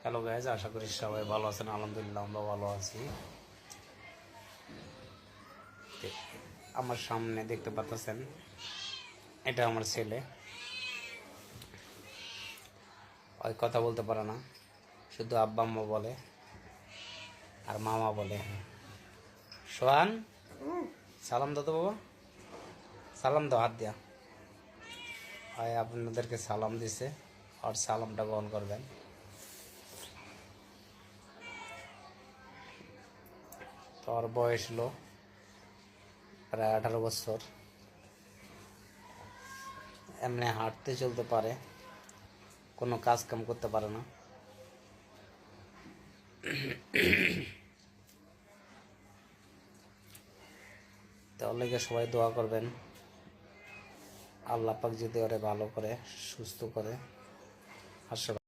Hello guys, আশা করি সবাই ভালো আছেন। আলহামদুলিল্লাহ আমরা ভালো আছি। আমার সামনে দেখতে পাচ্ছেন, এটা আমার ছেলে। ওই কথা বলতে পারে না, শুধু আব্বা আম্মা বলে আর মামা বলে। সোহান, সালাম দাও তো বাবা, সালাম দাও, হাত দিয়া। হয় আপনাদেরকে সালাম দিছে, আর সালামটা গ্রহণ করবেন। তোর বয়স হলো প্রায় 18 বছর। এমনি হাঁটতে চলতে পারে, কোনো কাজ কাম করতে পারে না। তাহলে সবাই দোয়া করবেন, আল্লাহ পাক যদি ওরে ভালো করে সুস্থ করে।